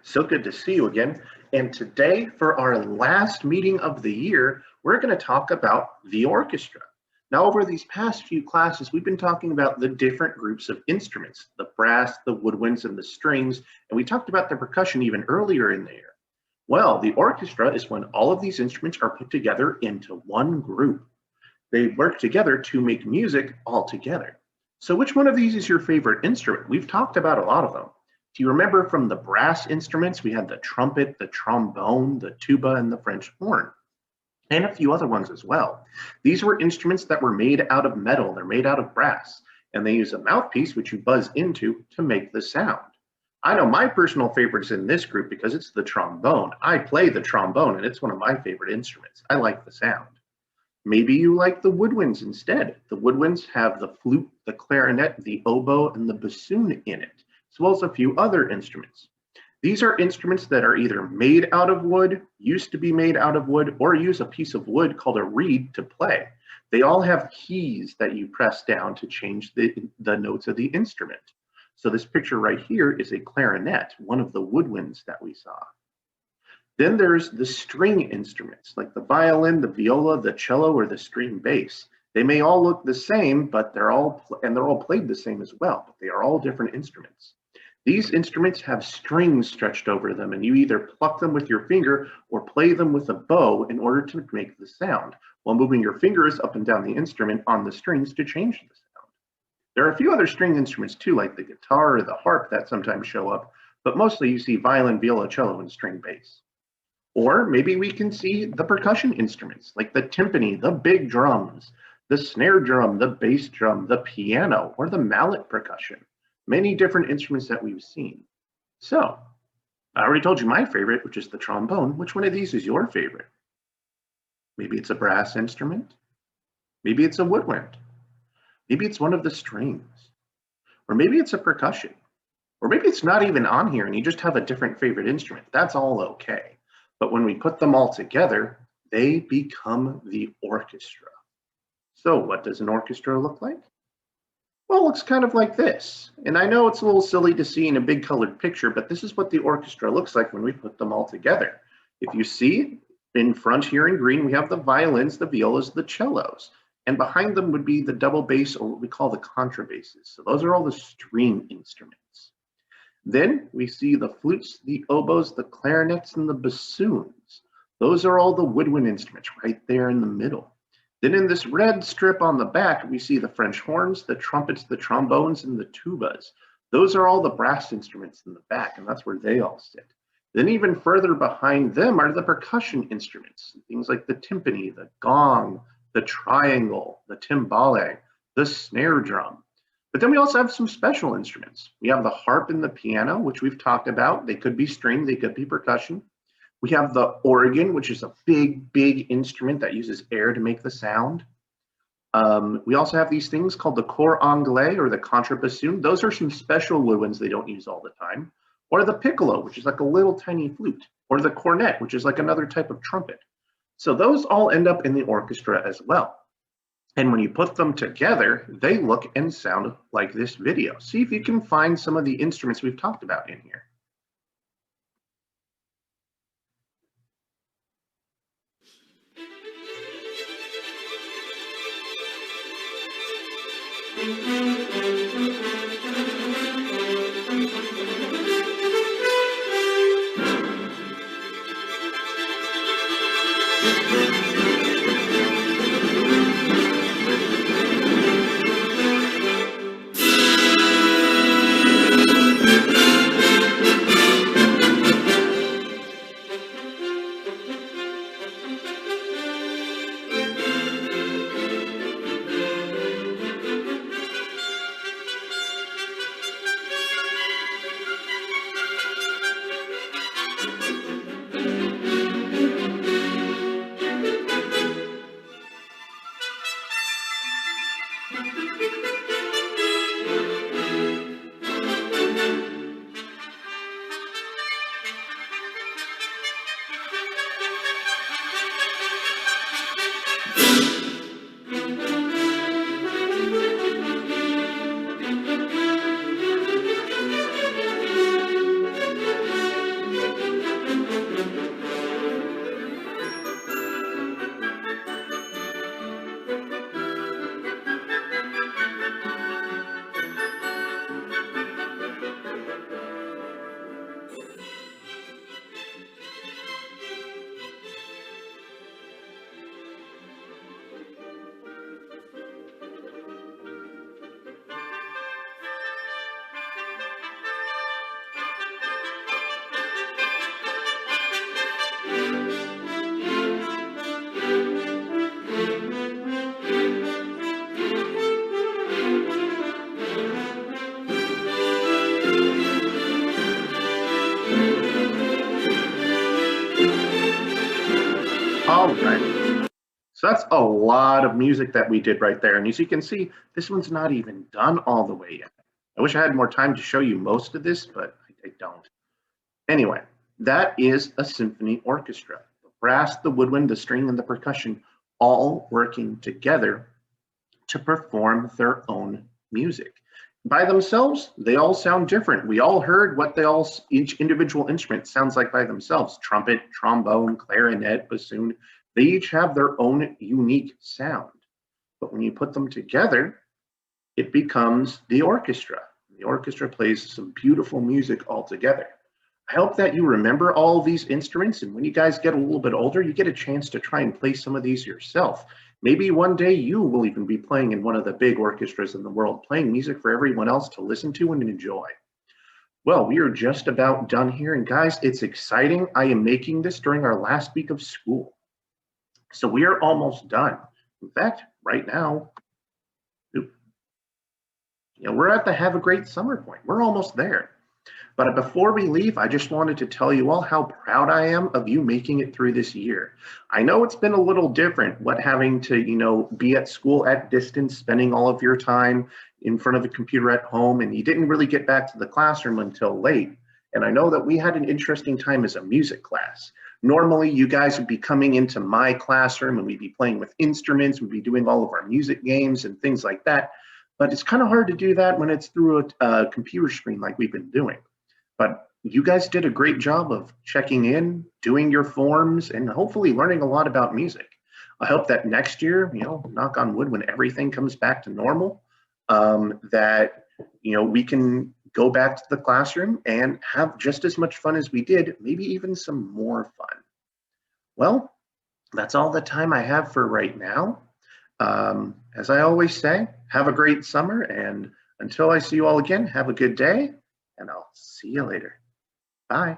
So good to see you again. And today, for our last meeting of the year, we're going to talk about the orchestra. Now, over these past few classes, we've been talking about the different groups of instruments, the brass, the woodwinds, and the strings, and we talked about the percussion even earlier in the year. Well, the orchestra is when all of these instruments are put together into one group. They work together to make music all together. So which one of these is your favorite instrument? We've talked about a lot of them. Do you remember from the brass instruments, we had the trumpet, the trombone, the tuba, and the French horn, and a few other ones as well. These were instruments that were made out of metal, they're made out of brass, and they use a mouthpiece which you buzz into to make the sound. I know my personal favorite is in this group because it's the trombone. I play the trombone and it's one of my favorite instruments. I like the sound. Maybe you like the woodwinds instead. The woodwinds have the flute, the clarinet, the oboe, and the bassoon in it, as well as a few other instruments. These are instruments that are either made out of wood, used to be made out of wood, or use a piece of wood called a reed to play. They all have keys that you press down to change the notes of the instrument. So this picture right here is a clarinet, one of the woodwinds that we saw. Then there's the string instruments, like the violin, the viola, the cello, or the string bass. They may all look the same, but they're all played the same as well, but they are all different instruments. These instruments have strings stretched over them, and you either pluck them with your finger or play them with a bow in order to make the sound, while moving your fingers up and down the instrument on the strings to change the sound. There are a few other string instruments too, like the guitar or the harp that sometimes show up, but mostly you see violin, viola, cello, and string bass. Or maybe we can see the percussion instruments, like the timpani, the big drums, the snare drum, the bass drum, the piano, or the mallet percussion. Many different instruments that we've seen. So, I already told you my favorite, which is the trombone. Which one of these is your favorite? Maybe it's a brass instrument. Maybe it's a woodwind. Maybe it's one of the strings. Or maybe it's a percussion. Or maybe it's not even on here and you just have a different favorite instrument. That's all okay. But when we put them all together, they become the orchestra. So what does an orchestra look like? Well, it looks kind of like this. And I know it's a little silly to see in a big colored picture, but this is what the orchestra looks like when we put them all together. If you see in front here in green, we have the violins, the violas, the cellos. And behind them would be the double bass, or what we call the contrabasses. So those are all the string instruments. Then we see the flutes, the oboes, the clarinets, and the bassoons. Those are all the woodwind instruments right there in the middle. Then in this red strip on the back, we see the French horns, the trumpets, the trombones, and the tubas. Those are all the brass instruments in the back, and that's where they all sit. Then even further behind them are the percussion instruments, things like the timpani, the gong, the triangle, the timbale, the snare drum. But then we also have some special instruments. We have the harp and the piano, which we've talked about. They could be string, they could be percussion. We have the organ, which is a big, big instrument that uses air to make the sound. We also have these things called the cor anglais or the contrabassoon. Those are some special woodwinds they don't use all the time. Or the piccolo, which is like a little tiny flute. Or the cornet, which is like another type of trumpet. So those all end up in the orchestra as well. And when you put them together, they look and sound like this video. See if you can find some of the instruments we've talked about in here. All right. So that's a lot of music that we did right there. And as you can see, this one's not even done all the way yet. I wish I had more time to show you most of this, but I don't. Anyway, that is a symphony orchestra. The brass, the woodwind, the string, and the percussion all working together to perform their own music. By themselves, they all sound different. We all heard what each individual instrument sounds like by themselves. Trumpet, trombone, clarinet, bassoon, they each have their own unique sound. But when you put them together, it becomes the orchestra. The orchestra plays some beautiful music all together. I hope that you remember all of these instruments, and when you guys get a little bit older, you get a chance to try and play some of these yourself. Maybe one day you will even be playing in one of the big orchestras in the world, playing music for everyone else to listen to and enjoy. Well, we are just about done here, and guys, it's exciting. I am making this during our last week of school. So we are almost done. In fact, right now, we're at the have a great summer point. We're almost there. But before we leave, I just wanted to tell you all how proud I am of you making it through this year. I know it's been a little different, what having to, be at school at distance, spending all of your time in front of the computer at home, and you didn't really get back to the classroom until late. And I know that we had an interesting time as a music class. Normally, you guys would be coming into my classroom and we'd be playing with instruments, we'd be doing all of our music games and things like that. But it's kind of hard to do that when it's through a computer screen like we've been doing. But you guys did a great job of checking in, doing your forms, and hopefully learning a lot about music. I hope that next year, knock on wood, when everything comes back to normal, that, we can go back to the classroom and have just as much fun as we did, maybe even some more fun. Well, that's all the time I have for right now. As I always say, have a great summer, and until I see you all again, have a good day. And I'll see you later. Bye.